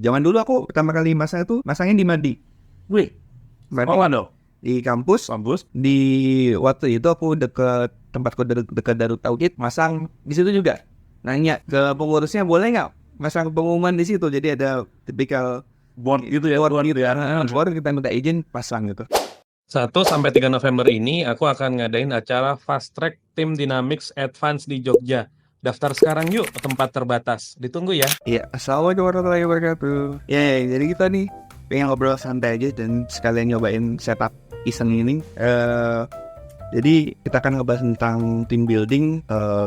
Zaman dulu aku pertama kali masangnya di Madi. Wih, Madi. dong? Di kampus. Di waktu itu aku tempatku dekat Darut Tauhid, masang di situ juga. Nanya ke pengurusnya boleh nggak masang pengumuman di situ. Jadi ada tipikal Board gitu ya, board gitu ya. Baru kita minta izin pasang gitu. 1-3 November ini aku akan ngadain acara Fast Track Team Dynamics Advance di Jogja. Daftar sekarang yuk, tempat terbatas. Ditunggu ya. Iya, assalamualaikum warahmatullahi wabarakatuh. Ya, jadi kita nih pengen ngobrol santai aja dan sekalian nyobain setup iseng ini. Jadi kita akan ngebahas tentang team building,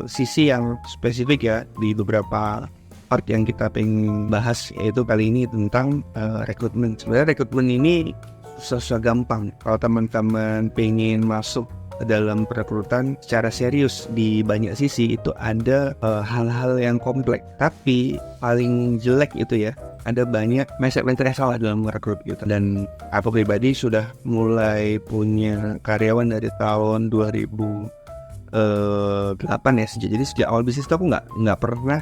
sisi yang spesifik ya di beberapa part yang kita pengen bahas, yaitu kali ini tentang rekrutmen. Sebenarnya rekrutmen ini susah gampang. Kalau teman-teman pengen masuk dalam perekrutan secara serius di banyak sisi, itu ada hal-hal yang kompleks. Tapi paling jelek itu ya, ada banyak mindset yang salah dalam merekrut gitu. Dan aku pribadi sudah mulai punya karyawan dari tahun 2008 ya. Jadi sejak awal bisnis itu aku nggak pernah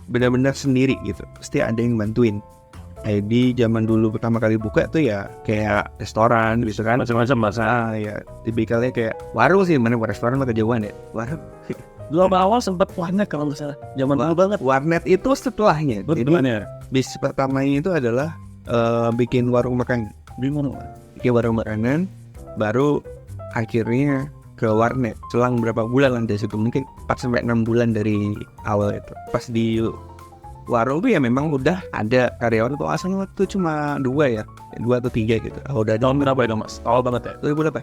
benar-benar sendiri gitu. Pasti ada yang bantuin. Di zaman dulu pertama kali buka tuh ya kayak restoran gitu kan, Macam-macam masa. ya tipikalnya kayak warung sih, mana restoran mah kejauhan ya. Warung. Dulu awal sempat warnet kalau nggak salah. Zaman dulu banget. Warnet itu setelahnya. Betul Jadi ya. bisnis pertamanya itu adalah bikin warung makan. Bikin warung makanan, baru akhirnya ke warnet. Selang berapa bulan lah dari situ, mungkin 4-6 bulan dari awal itu. Pas di warung tuh ya memang udah ada karyawan tuh, asalnya waktu cuma 2 atau 3 gitu. Udah ada. Tahun berapa itu mas? Awal banget ya? 2008.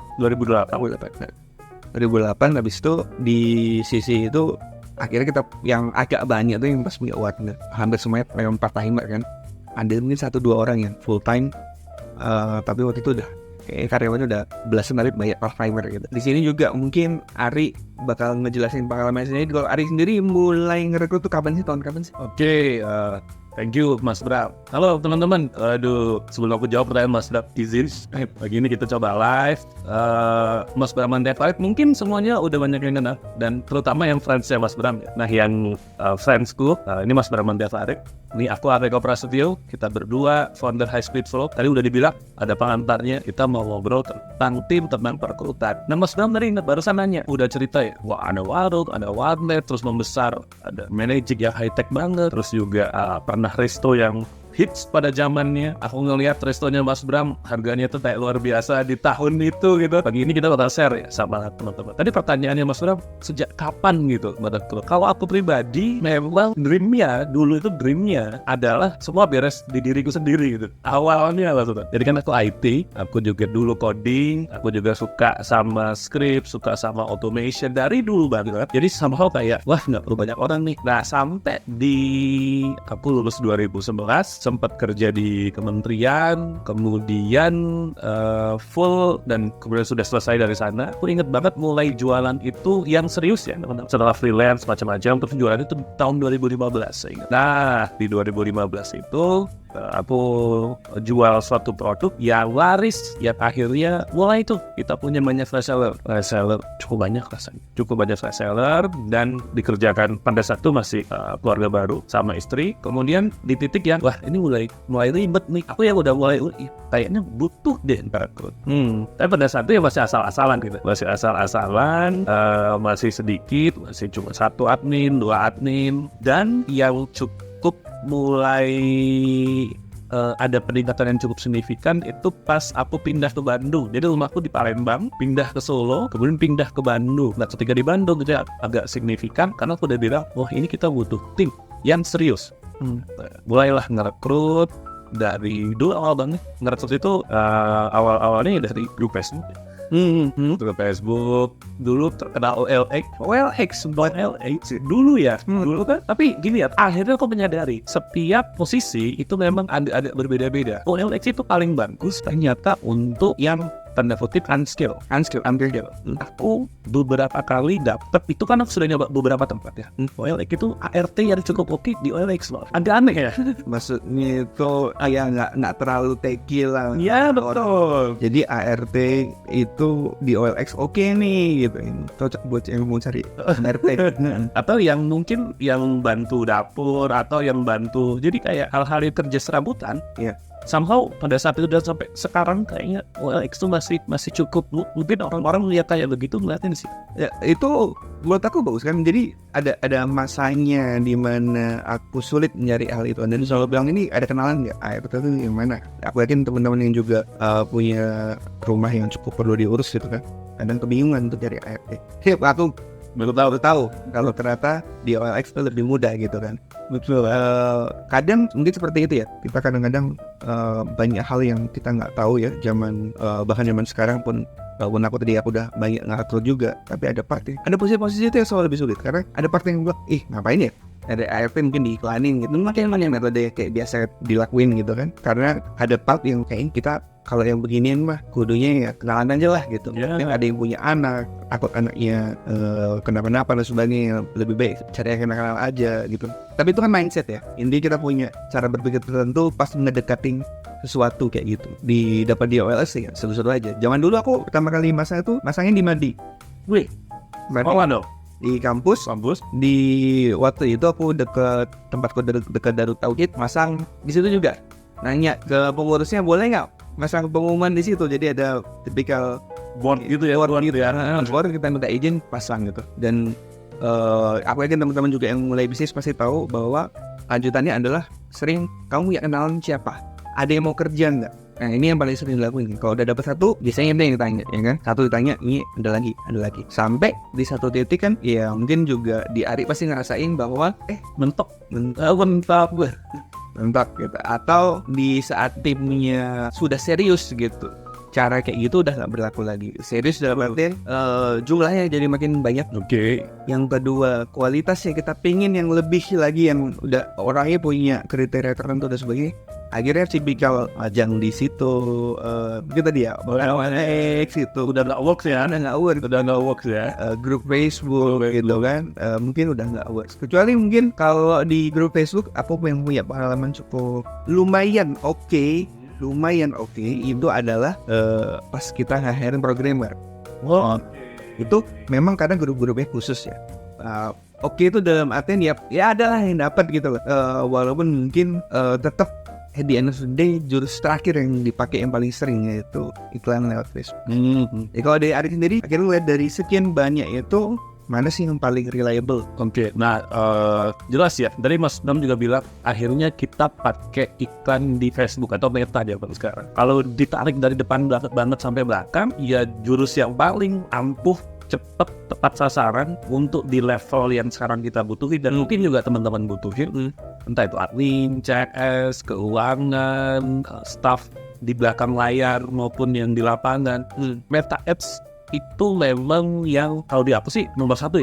2008. Habis itu di sisi itu akhirnya kita yang agak banyak tuh yang pas punya warnet. Hampir semuanya memang part timer kan. Ada mungkin 1-2 orang yang full time. Tapi waktu itu udah kayak karyawannya udah belasan kali banyak part timer gitu. Di sini juga mungkin Ari bakal ngejelasin pengalaman sendiri. Kalau Ari sendiri mulai ngerekrut tuh tahun kapan sih? Oke, thank you Mas Bram. Halo teman-teman. Aduh, sebelum aku jawab pertanyaan Mas Bram, izin pagi ini kita coba live. Mas Bram and Devarit mungkin semuanya udah banyak yang kenal, dan terutama yang friendsnya Mas Bram ya. Nah yang friendsku, ini Mas Bram and Devarit. Ini aku Areko Prasetyo, kita berdua founder High Speed Flow. Tadi udah dibilang ada pengantarnya, kita mau ngobrol tentang tim, tentang perekrutan. Nah Mas Bram tadi barusan nanya, udah cerita ya, wah ada warung, ada warnet, terus membesar, ada managing yang high tech banget, terus juga pernah resto yang hits pada zamannya. Aku ngelihat restonya Mas Bram, harganya tuh kayak luar biasa di tahun itu gitu. Pagi ini kita bakal share ya sama teman-teman. Tadi pertanyaannya Mas Bram, sejak kapan gitu merekrut? Kalau aku pribadi, memang dulu itu dreamnya adalah semua beres di diriku sendiri gitu. Awalnya maksudnya. Jadi kan aku IT, aku juga dulu coding, aku juga suka sama script, suka sama automation dari dulu banget. Jadi somehow kayak, wah nggak perlu banyak orang nih. Nah sampai di aku lulus 2011, sempat kerja di kementerian, kemudian full, dan kemudian sudah selesai dari sana. Aku inget banget mulai jualan itu yang serius ya, teman-teman. Setelah freelance macam-macam, terus jualan itu tahun 2015 saya ingat. Nah di 2015 itu aku jual suatu produk yang laris, yang akhirnya mulai tuh kita punya banyak flash seller cukup banyak rasanya, cukup banyak flash seller, dan dikerjakan pada saat itu masih keluarga baru sama istri. Kemudian di titik yang wah ini mulai ribet nih, aku yang udah mulai kayaknya butuh deh rekrut. Tapi pada saat itu ya masih asal-asalan gitu, masih sedikit, masih cuma 1 admin, 2 admin, dan yang cukup mulai ada peningkatan yang cukup signifikan itu pas aku pindah ke Bandung. Jadi rumahku di Palembang, pindah ke Solo, kemudian pindah ke Bandung. Nah ketika di Bandung itu agak signifikan karena aku udah bilang, wah ini kita butuh tim yang serius. Mulailah ngerekrut dari dulu awal banget. Ngerekrut itu awalnya dari grup Facebook. Grup Facebook dulu terkenal OLX dulu ya, dulu kan. Tapi gini ya, akhirnya aku menyadari setiap posisi itu memang ada berbeda-beda. OLX itu paling bagus ternyata untuk yang tanda kutip unskill. Unskill. Aku beberapa kali dapet, itu kan aku sudah nyoba beberapa tempat ya. OLX itu ART yang cukup oke di OLX loh. Agak aneh ya. Maksudnya itu ya nggak terlalu techy lah. Iya betul. Jadi ART itu di OLX oke nih gitu. Cocok buat yang mau cari ART. Atau yang mungkin yang bantu dapur atau yang bantu, jadi kayak hal-hal yang kerja serabutan. Iya. Somehow pada saat itu dan sampai sekarang kayaknya OLX itu masih cukup. Mungkin orang-orang lihat kayak begitu ngeliatin sih. Ya, itu menurut aku bagus kan. Jadi ada masanya di mana aku sulit mencari hal itu. Dan selalu bilang ini ada kenalan nggak? ART itu yang mana? Aku yakin teman-teman yang juga punya rumah yang cukup perlu diurus gitu kan. Kadang kebingungan untuk cari ART. Aku baru tahu kalau ternyata di OLX itu lebih mudah gitu kan. Betul. Kadang mungkin seperti itu ya. Kita kadang-kadang banyak hal yang kita nggak tahu ya. Bahkan zaman sekarang pun, walaupun aku udah banyak ngatur juga, tapi ada posisi-posisi itu yang selalu lebih sulit karena ada part yang bilang, ngapain ya? Ada ART mungkin diiklanin gitu. Makanya metode kayak biasa dilakuin gitu kan. Karena ada part yang kayaknya kita kalau yang beginian mah kudunya ya kenalan aja lah gitu. Yang ada yang punya anak, takut anaknya kenapa-napa dan sebagainya, lebih baik cari yang kenal aja gitu. Tapi itu kan mindset ya. Intinya kita punya cara berpikir tertentu pas ngedekatin sesuatu kayak gitu. Dapat di OLX ya seru-seru aja. Zaman dulu aku pertama kali masangnya di Madi. Wih, Madi. Di kampus. Di waktu itu aku tempatku dekat Darut Tauhid, masang di situ juga. Nanya ke pengurusnya boleh nggak masang pengumuman di situ. Jadi ada tipikal board gitu ya. Board kita minta izin pasang gitu. Dan aku yakin teman-teman juga yang mulai bisnis pasti tahu bahwa lanjutannya adalah sering kamu ya kenalan siapa, ada yang mau kerja nggak. Nah ini yang paling sering dilakuin. Kalau udah dapat satu, biasanya ada yang ditanya, ya kan? Satu ditanya, ini ada lagi. Sampai di satu titik kan, ya mungkin juga di Ari pasti ngerasain bahwa mentok gitu. Atau di saat timnya sudah serius gitu, cara kayak gitu udah nggak berlaku lagi. Serius dalam artian jumlahnya jadi makin banyak. Oke. Yang kedua, kualitas yang kita pingin yang lebih lagi, yang udah orangnya punya kriteria tertentu dan sebagainya. Akhirnya tipikal ajang di situ, kita dia OLX itu udah nggak works ya, grup Facebook gitu kan, mungkin udah nggak works. Kecuali mungkin kalau di grup Facebook, aku yang punya pengalaman cukup lumayan oke, itu adalah pas kita nge-hire programmer. Itu memang kadang grup-grupnya khusus ya. Oke itu dalam artian ya adalah yang dapat gitu loh. Walaupun mungkin tetap at the end of the day jurus terakhir yang dipakai yang paling sering yaitu iklan lewat Facebook. Ya, kalau dari Ari sendiri, akhirnya lihat dari sekian banyak itu mana sih yang paling reliable? Oke, nah jelas ya. Dari Mas Dam juga bilang akhirnya kita pakai iklan di Facebook atau Meta aja sekarang. Kalau ditarik dari depan banget sampai belakang, ya jurus yang paling ampuh, cepat, tepat sasaran untuk di level yang sekarang kita butuhin dan mungkin juga teman-teman butuhin. Entah itu admin, CS, keuangan, staff di belakang layar maupun yang di lapangan. Meta Ads itu memang yang kalau di aku sih nomor satu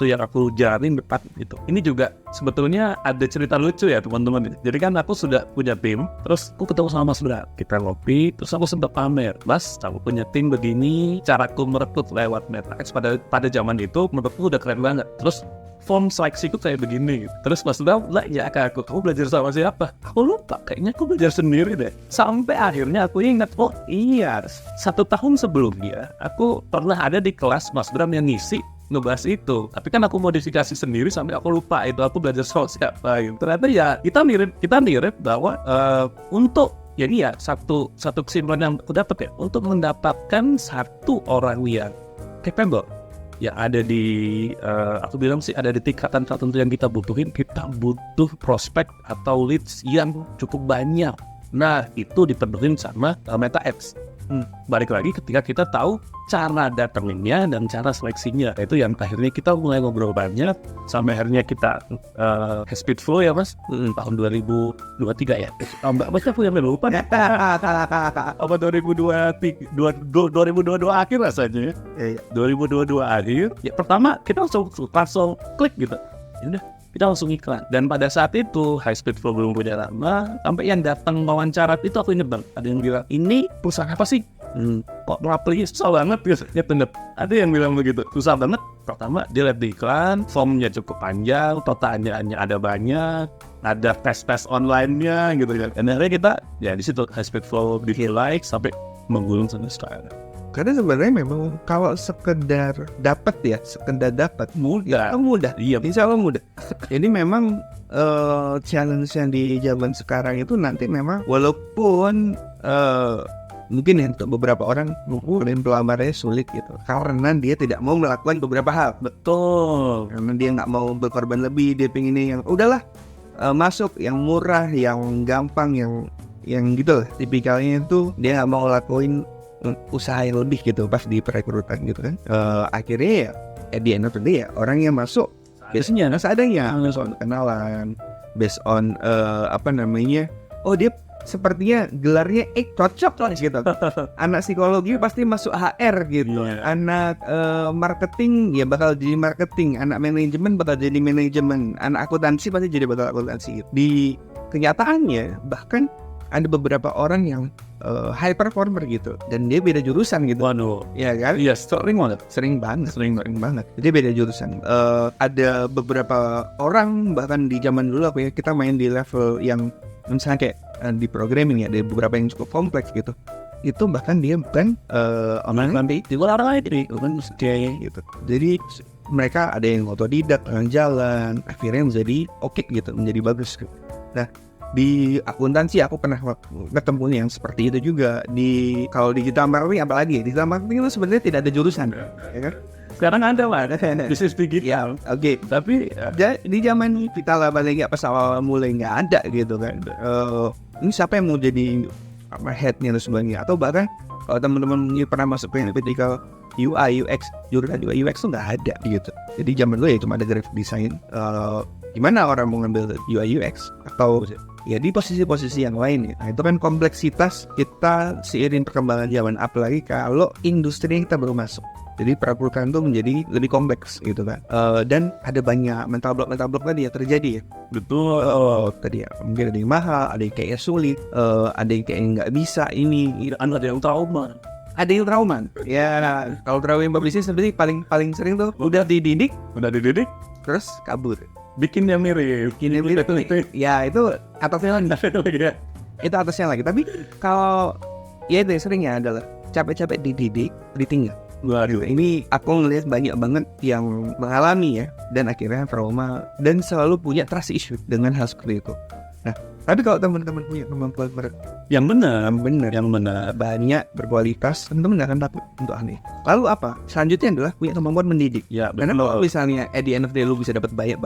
yang aku jalanin depan itu. Ini juga sebetulnya ada cerita lucu ya teman-teman. Jadi kan aku sudah punya tim, terus aku ketemu sama Mas Bra, kita ngopi, terus aku sempat pamer, Mas, aku punya tim begini, caraku merekrut lewat Meta Ads pada zaman itu menurutku udah keren banget. Terus form seleksiku kayak begini. Terus Mas Bra ya aku, kamu belajar sama siapa? Aku lupa, kayaknya aku belajar sendiri deh. Sampai akhirnya aku ingat, oh iya, 1 tahun sebelumnya aku pernah ada di kelas Mas Bram yang ngisi ngebahas itu. Tapi kan aku modifikasi sendiri sampai aku lupa itu aku belajar sama siapa gitu. Ternyata ya kita mirip bahwa untuk jadi ya satu kesimpulan yang aku dapat ya, untuk mendapatkan satu orang yang capable yang ada di aku bilang sih ada di tingkatan tertentu yang kita butuhin, kita butuh prospek atau leads yang cukup banyak. Nah itu dipenuhin sama Meta Ads. Balik lagi ketika kita tahu cara datanginnya dan cara seleksinya, itu yang akhirnya kita mulai ngobrol banyak sampai akhirnya kita Speedflow ya Mas, tahun 2023 ya. Mbak Mas aku yang lupa ya. Apa 2022 akhir rasanya ya. 2022 akhir. Ya pertama kita langsung klik gitu. Ya udah, kita langsung iklan. Dan pada saat itu High Speed Flow belum punya nama, sampai yang datang wawancara itu aku inget banget, ada yang bilang, ini perusahaan apa sih? Kok nge-apply susah banget gitu. Ya bener, ada yang bilang begitu, susah banget. Pertama dia lihat di iklan, formnya cukup panjang, pertanyaannya ada banyak, ada tes online-nya gitu kan. Dan akhirnya kita ya di situ high speed flow like sampai menggulung sampai sekarang. Karena sebenarnya memang kalau sekedar dapat mudah. Iya. Insya Allah mudah. Jadi memang challenge yang di zaman sekarang itu nanti memang walaupun mungkin ya untuk beberapa orang mungkin pelamarnya sulit gitu karena dia tidak mau melakukan beberapa hal. Betul. Karena dia nggak mau berkorban lebih, dia pengennya yang udahlah masuk yang murah, yang gampang, yang gitu lah. Tipikalnya itu dia nggak mau lakuin usaha yang lebih gitu pas di perekrutan gitu kan. Akhirnya ya at the end of the day ya orang yang masuk biasanya seadanya, based on kenalan, based on oh dia sepertinya gelarnya cocok gitu. Anak psikologi pasti masuk HR gitu. Anak marketing ya bakal jadi marketing. Anak manajemen bakal jadi manajemen. Anak akuntansi pasti jadi bakal akuntansi gitu. Di kenyataannya bahkan ada beberapa orang yang high performer gitu dan dia beda jurusan gitu. Waduh. Ya kan? Iya, sering banget. Jadi beda jurusan. Ada beberapa orang bahkan di zaman dulu kita main di level yang misalnya kayak di programming ya, ada beberapa yang cukup kompleks gitu. Itu bahkan dia bukan online di luar lain bukan gitu. Jadi mereka ada yang otodidak, jalan, akhirnya menjadi oke gitu, menjadi bagus. Nah, di akuntansi aku pernah ketemu yang seperti itu juga. Kalau digital marketing apalagi, digital marketing itu sebenarnya tidak ada jurusan, ya kan? Sekarang ada lah, bisnis digital. Ya, oke. Tapi di zaman kita lah paling nggak pas awal mulai nggak ada gitu kan. Ini siapa yang mau jadi headnya dan sebagainya? Atau bahkan kalau teman-teman pernah masuk ke vertikal UI UX, jurusan UI UX tuh nggak ada gitu. Jadi zaman dulu ya cuma ada graphic design. Gimana orang mau ngambil UI UX atau ya di posisi-posisi yang lain ya. Nah, itu kan kompleksitas kita seiring perkembangan zaman, apalagi kalau industri kita baru masuk. Jadi perekrutan itu menjadi lebih kompleks gitu kan. Dan ada banyak mental block tadi yang terjadi ya. Betul. Tadi ya mungkin ada yang mahal, ada yang kayaknya sulit, ada yang kayaknya nggak bisa ini, Ada yang trauma. Ada yang trauma. Ya, nah, kalau trauma yang bisnis sebenarnya paling sering tuh udah dididik terus kabur. Bikin yang mirip. Ya itu atasnya lagi. Itu atasnya lagi. Tapi kalau ya itu yang seringnya adalah capek-capek dididik, ditinggal. Waduh. Ini aku ngelihat banyak banget yang mengalami ya, dan akhirnya trauma dan selalu punya trust issue dengan hal seperti itu. Nah, tapi kalau teman-teman punya kemampuan yang benar, banyak berkualitas, teman-teman nggak akan takut untuk hal ini. Lalu apa? Selanjutnya adalah punya kemampuan mendidik. Ya, karena kalau misalnya at the end of the day lu bisa dapat banyak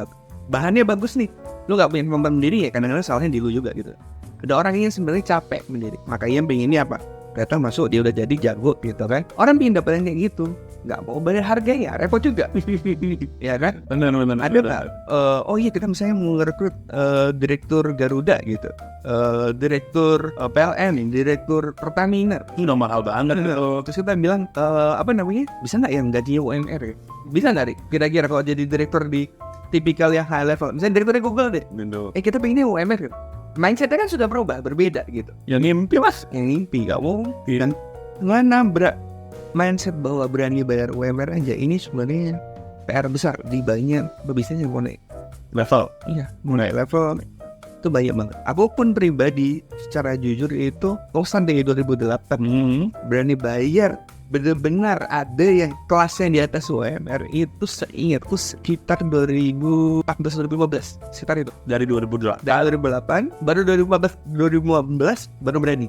bahannya bagus nih, lu nggak punya kemampuan mendidik ya kadang-kadang salahnya di lu juga gitu. Ada orang yang sebenarnya capek mendidik, makanya pengennya apa? Datang masuk dia udah jadi jago gitu kan. Orang pengen dapetin kayak gitu, nggak mau bayar harganya, repot juga. Ya kan? Benar. Ada nggak? Oh iya, kita misalnya mau ngerekrut direktur Garuda gitu, direktur PLN, direktur Pertamina. Itu udah mahal banget. Terus kita bilang bisa nggak yang gajinya UMR ya? Bisa nggak? Kira-kira kalau jadi direktur di tipikal yang high level, misalnya direkturnya Google deh. Kita pengennya UMR kan? Mindsetnya kan sudah berubah, berbeda gitu. Yang ngimpi mas, gak mungkin. Mana mindset bahwa berani bayar UMR aja ini sebenarnya PR besar di banyak bisnis yang mau naik level. Iya, mau naik level itu banyak banget. Aku pun pribadi secara jujur itu kosan dari 2008 berani bayar. Benar-benar ada yang kelasnya di atas UMR itu seingatku sekitar 2014-2015 sekitar itu. Dari 2008 baru 2015 baru berani.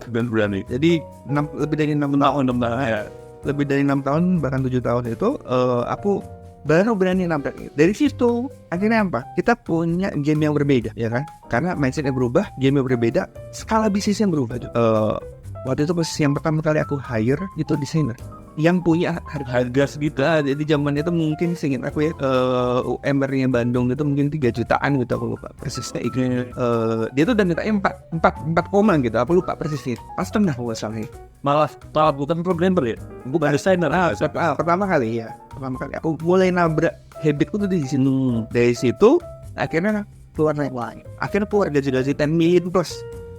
Jadi lebih dari 6 tahun ya. Lebih dari 6 tahun bahkan 7 tahun itu aku baru berani nabrak. Dari situ akhirnya apa? Kita punya game yang berbeda ya kan? Karena mindsetnya berubah, game yang berbeda, skala bisnis yang berubah juga. Waktu itu posisi yang pertama kali aku hire itu desainer yang punya harga segitu. Jadi zaman itu mungkin seingat aku ya UMR-nya Bandung itu mungkin 3 jutaan gitu, aku lupa persisnya. Dia tuh udah minta 4 koma gitu, aku lupa persisnya. Pas tengah masalahnya. Malah bukan programmer ya, bukan desainer. Pertama kali aku mulai nabrak habitku tuh di situ. Dari situ akhirnya keluar naik lagi. Akhirnya keluar gaji 10 million plus.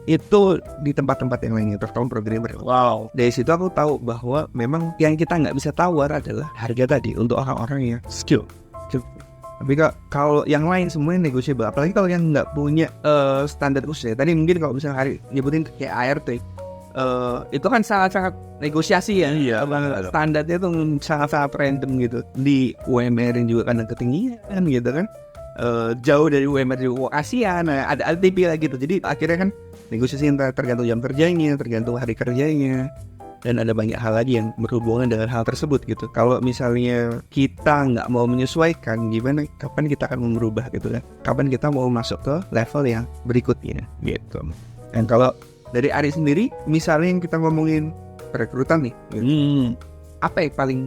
itu di tempat-tempat yang lainnya, terutama programmer. Wow. Dari situ aku tahu bahwa memang yang kita nggak bisa tawar adalah harga tadi untuk orang-orang yang skill. Tapi kalau yang lain semuanya negotiable, apalagi kalau yang nggak punya standar khusus ya. Tadi mungkin kalau misalnya hari nyebutin kayak ART, itu kan sangat-sangat negosiasi ya. Iya. Standarnya tuh sangat-sangat random gitu. Di UMR yang juga kadang ketinggian gitu kan. Jauh dari UMR juga kasihan. Ada LTP lah gitu. Jadi akhirnya kan negosiasi tergantung jam kerjanya, tergantung hari kerjanya. Dan ada banyak hal lagi yang berhubungan dengan hal tersebut gitu. Kalau misalnya kita nggak mau menyesuaikan, gimana? Kapan kita akan merubah gitu kan? Kapan kita mau masuk ke level yang berikutnya gitu. Dan kalau dari Ari sendiri, misalnya yang kita ngomongin perekrutan nih, gitu. Apa yang paling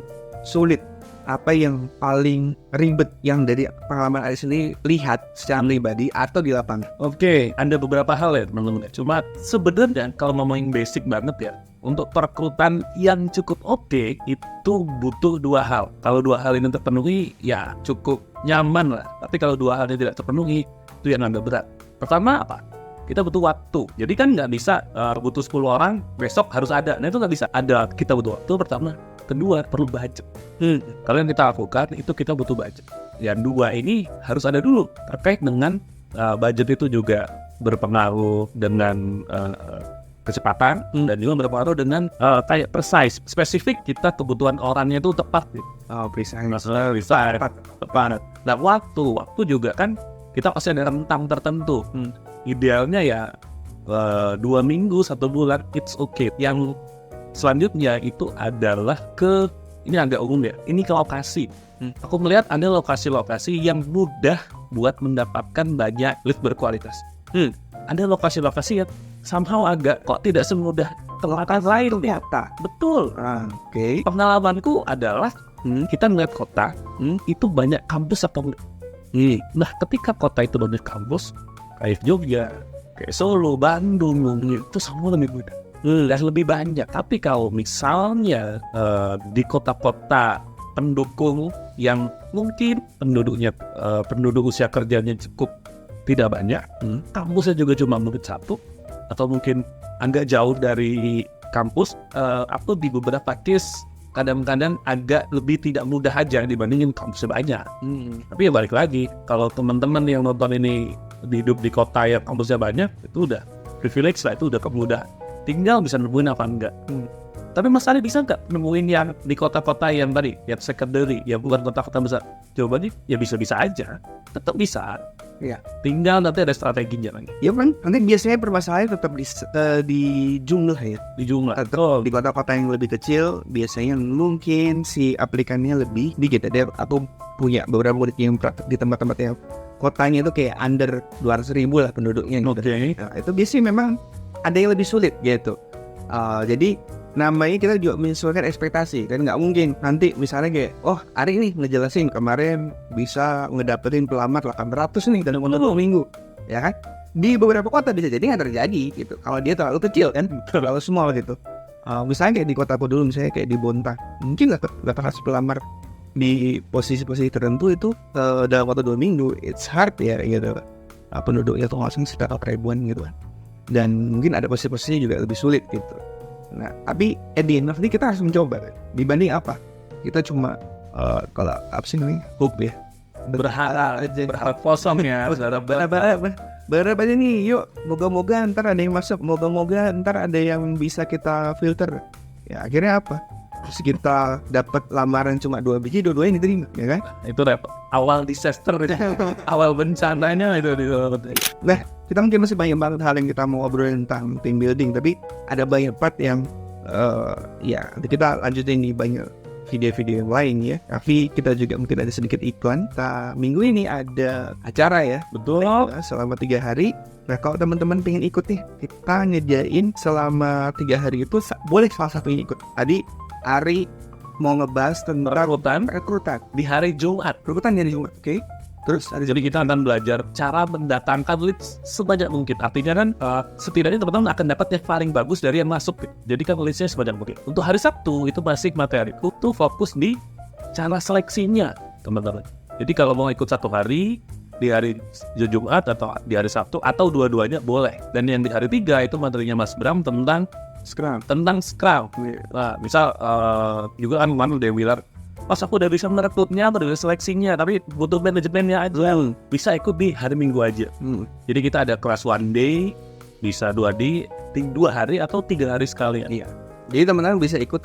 sulit? Apa yang paling ribet yang dari pengalaman Ari sendiri lihat secara pribadi atau di lapangan? Oke, ada beberapa hal ya teman-teman. Cuma sebenarnya kalau ngomongin basic banget ya, untuk perekrutan yang cukup oke itu butuh dua hal. Kalau dua hal ini terpenuhi, ya cukup nyaman lah. Tapi kalau dua hal ini tidak terpenuhi, itu yang agak berat. Pertama apa? Kita butuh waktu. Jadi kan nggak bisa butuh 10 orang, besok harus ada. Nah itu nggak bisa. Ada, kita butuh waktu pertama. Kedua, perlu budget. Kalau yang kita lakukan, itu kita butuh budget. Yang dua ini harus ada dulu. Terkait dengan budget itu juga berpengaruh dengan kecepatan dan juga berpengaruh dengan kayak precise, spesifik kita kebutuhan orangnya itu tepat gitu. Precise. Maksudnya bisa tepat. Nah waktu juga kan kita pasti ada rentang tertentu. Idealnya ya 2 minggu, 1 bulan, it's okay. Yang selanjutnya itu adalah ini agak umum ya, ini ke lokasi. Aku melihat ada lokasi-lokasi yang mudah buat mendapatkan banyak lead berkualitas. Ada lokasi-lokasi yang somehow agak kok tidak semudah tempat lain ternyata. Betul. Oke. Pengalamanku adalah kita melihat kota itu banyak kampus atau enggak. Nah ketika kota itu banyak kampus kayak Jogja, kayak Solo, Bandung, itu semua lebih mudah dan lebih banyak. Tapi kalau misalnya di kota-kota pendukung yang mungkin penduduk usia kerjanya cukup tidak banyak, kampusnya juga cuma mungkin 1 atau mungkin agak jauh dari kampus, atau di beberapa case kadang-kadang agak lebih tidak mudah aja dibandingin kampusnya banyak. Tapi ya balik lagi, kalau teman-teman yang nonton ini hidup di kota yang kampusnya banyak, itu udah privilege lah, itu udah kemudahan. Tinggal bisa nemuin apa enggak. Tapi Mas Ali bisa nggak nemuin yang di kota-kota yang tadi, yang secondary, yang bukan kota-kota besar? Jawabannya ya bisa-bisa aja, tetap bisa. Iya. Tinggal nanti ada strateginya lagi. Ya kan, nanti biasanya permasalahan tetap di jumlah ya. Di jumlah. Atau di kota-kota yang lebih kecil, biasanya mungkin si aplikannya lebih dikit ada, atau punya beberapa murid yang praktek di tempat-tempat yang kotanya itu kayak under 200.000 lah penduduknya. Oke. Nah, itu biasanya memang ada yang lebih sulit gitu. Jadi namanya kita juga menyesuaikan ekspektasi. Dan nggak mungkin nanti misalnya kayak, oh Ari nih ngejelasin kemarin bisa ngedapetin pelamar 800 nih dalam 2 minggu, ya kan? Di beberapa kota bisa jadi nggak terjadi gitu. Kalau dia terlalu kecil kan, terlalu small gitu. Misalnya kayak di kotaku dulu, misalnya kayak di Bontang, mungkin 800 pelamar di posisi-posisi tertentu itu dalam waktu 2 minggu, it's hard ya gitu. Penduduknya tuh langsung sekitar ribuan gitu kan. Dan mungkin ada posisi-posisi juga lebih sulit gitu. Nah, tapi at the end of the day kita harus mencoba kan? Dibanding apa? Kita cuma kalau apa sih namanya? Hope ya. Berharap kosong ya. Berharap aja nih, yuk. Moga-moga ntar ada yang masuk, moga-moga ntar ada yang bisa kita filter. Ya akhirnya apa? Terus kita dapat lamaran cuma 2 biji, dua-duanya diterima, ya kan? Itu awal disaster, awal bencananya itu. Nah, kita mungkin masih banyak banget hal yang kita mau obrolin tentang team building, tapi ada banyak part yang ya kita lanjutin di banyak video-video yang lain ya. Tapi kita juga mungkin ada sedikit iklan. Minggu ini ada acara ya. Betul. Selama 3 hari. Nah, kalau teman-teman pengen ikut nih, kita nyediain selama 3 hari itu boleh salah satunya ikut. Tadi Ari mau ngebahas tentang rekrutan di hari Jumat. Rekrutan di hari Jumat, oke? Terus jadi kita akan belajar cara mendatangkan leads sebanyak mungkin. Artinya kan setidaknya teman-teman akan dapat yang paling bagus dari yang masuk. Jadi kan leadsnya sebanyak mungkin. Untuk hari Sabtu itu basic materiku tuh fokus di cara seleksinya teman-teman. Jadi kalau mau ikut 1 hari, di hari Jumat atau di hari Sabtu atau dua-duanya boleh. Dan yang di hari 3 itu materinya Mas Bram tentang Scrum. Scrum. Nah, misal juga kan kemarin udah bilang, Mas aku udah bisa merekrutnya, udah bisa seleksinya, tapi butuh manajemennya aja. Bisa ikut di hari Minggu aja. Jadi kita ada kelas 1 day, bisa 2 day, 2 hari atau 3 hari sekalian. Iya. Jadi teman-teman bisa ikut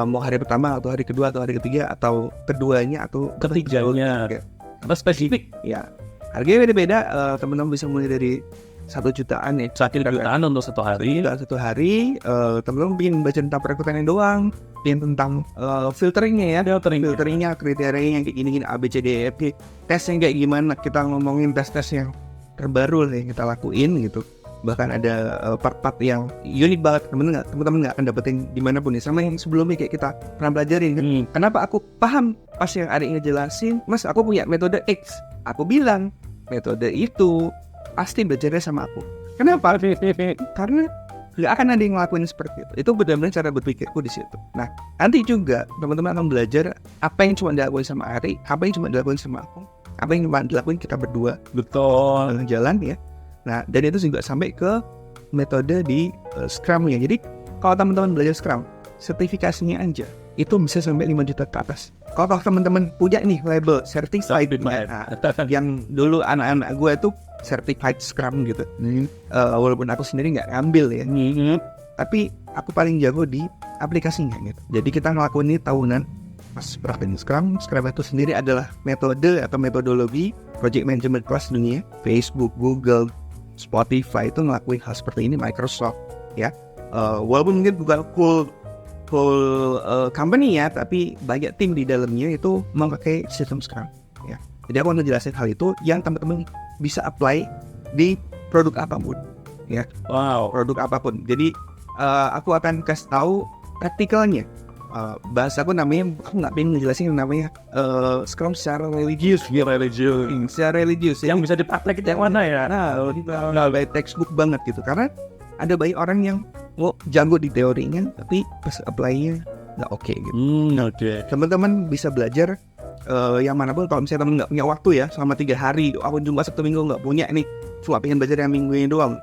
mau hari pertama atau hari kedua atau hari ketiga atau keduanya atau Ketiganya. Karena spesifik. Ya. Harganya beda-beda. Teman-teman bisa mulai dari 1 jutaan ya. 1 jutaan untuk 1 hari. Dalam 1 hari, teman-teman ingin baca tentang perekrutannya doang, ingin tentang filteringnya ya, filteringnya, kriterianya kayak gini-gini, A, B, C, D, E, F, G, tesnya kayak gimana, kita ngomongin tes-tes yang terbaru yang kita lakuin gitu. Bahkan ada part-part yang unik banget, teman-teman nggak akan dapetin dimanapun nih, sama yang sebelumnya kayak kita pernah belajarin kan. Kenapa aku paham pas yang Ari ngejelasin, Mas aku punya metode X, aku bilang metode itu pasti belajarnya sama aku. Kenapa? Karena nggak akan ada yang ngelakuin seperti itu. Itu benar-benar cara berpikirku di situ. Nah, nanti juga teman-teman akan belajar apa yang cuma dilakuin sama Ari, apa yang cuma dilakuin sama aku, apa yang cuma dilakuin kita berdua. Betul. Jalan ya. Nah, dan itu juga sampai ke metode di Scrum ya. Jadi kalau teman-teman belajar Scrum, sertifikasinya aja itu bisa sampai 5 juta ke atas. Kalau teman-teman punya nih label certified, yang dulu anak-anak gue itu certified Scrum gitu. Walaupun aku sendiri nggak ngambil ya, tapi aku paling jago di aplikasinya gitu. Jadi kita ngelakuin ini tahunan. Pas praktekin Scrum itu sendiri adalah metode atau metodologi project management kelas dunia. Facebook, Google, Spotify itu ngelakuin hal seperti ini, Microsoft ya. Walaupun mungkin bukan full company ya, tapi banyak tim di dalamnya itu memakai sistem Scrum ya. Jadi aku akan ngejelasin hal itu yang teman-teman bisa apply di produk apapun ya. Wow. Produk apapun. Jadi aku akan kasih tahu praktikalnya. Bahasaku namanya, aku nggak pengen ngejelasin yang namanya Scrum secara religius. Secara religius yang bisa dipraktekin yang mana ya? Nah, by textbook banget gitu. Karena ada banyak orang yang jago di teorinya, tapi pas apply-nya nggak oke gitu. Teman-teman bisa belajar yang manapun. Kalau misalnya teman nggak punya waktu ya, selama 3 hari, aku cuma Sabtu Minggu nggak punya nih, cuma pengen belajar yang minggu ini doang,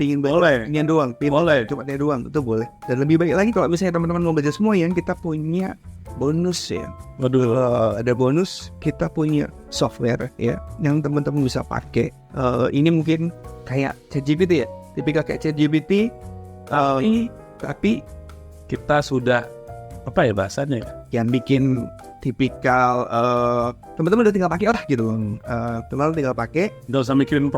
pengen belajar ini doang, boleh, cuma ini doang, itu boleh. Dan lebih baik lagi kalau misalnya teman-teman mau belajar semua, yang kita punya bonus ya. Ada bonus, kita punya software ya, yang teman-teman bisa pakai. Ini mungkin kayak ChatGPT ya, tipikal kayak ChatGPT, tapi kita sudah apa ya bahasanya ya? Yang bikin tipikal teman-teman udah tinggal pakai gitu. Teman-teman tinggal pakai, nggak usah mikirin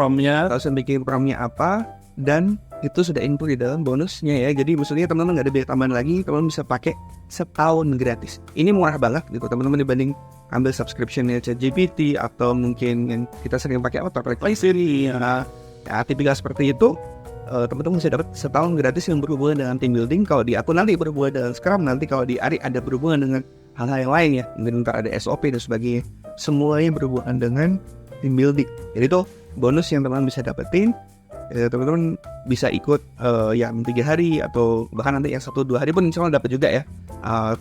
promnya apa, dan itu sudah include di dalam bonusnya ya. Jadi maksudnya teman-teman nggak ada biaya tambahan lagi, teman-teman bisa pakai setahun gratis. Ini murah banget gitu teman-teman dibanding ambil subscriptionnya ChatGPT atau mungkin yang kita sering pakai Perplexity ya, tipikal seperti itu. Teman-teman bisa dapat setahun gratis yang berhubungan dengan team building. Kalau di aku nanti berhubungan dengan Scrum, nanti kalau di Ari ada berhubungan dengan hal-hal yang lain ya, mungkin ntar ada SOP dan sebagainya, semuanya berhubungan dengan team building. Jadi itu bonus yang teman-teman bisa dapetin. Teman-teman bisa ikut yang 3 hari atau bahkan nanti yang 1-2 hari pun insya Allah dapat juga ya.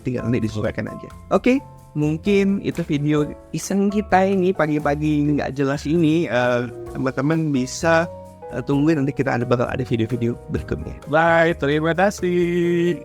Tinggal nanti disesuaikan aja. Oke, mungkin itu video iseng kita ini pagi-pagi nggak jelas ini. Teman-teman bisa tungguin nanti kita bakal ada video-video berikutnya. Bye, terima kasih.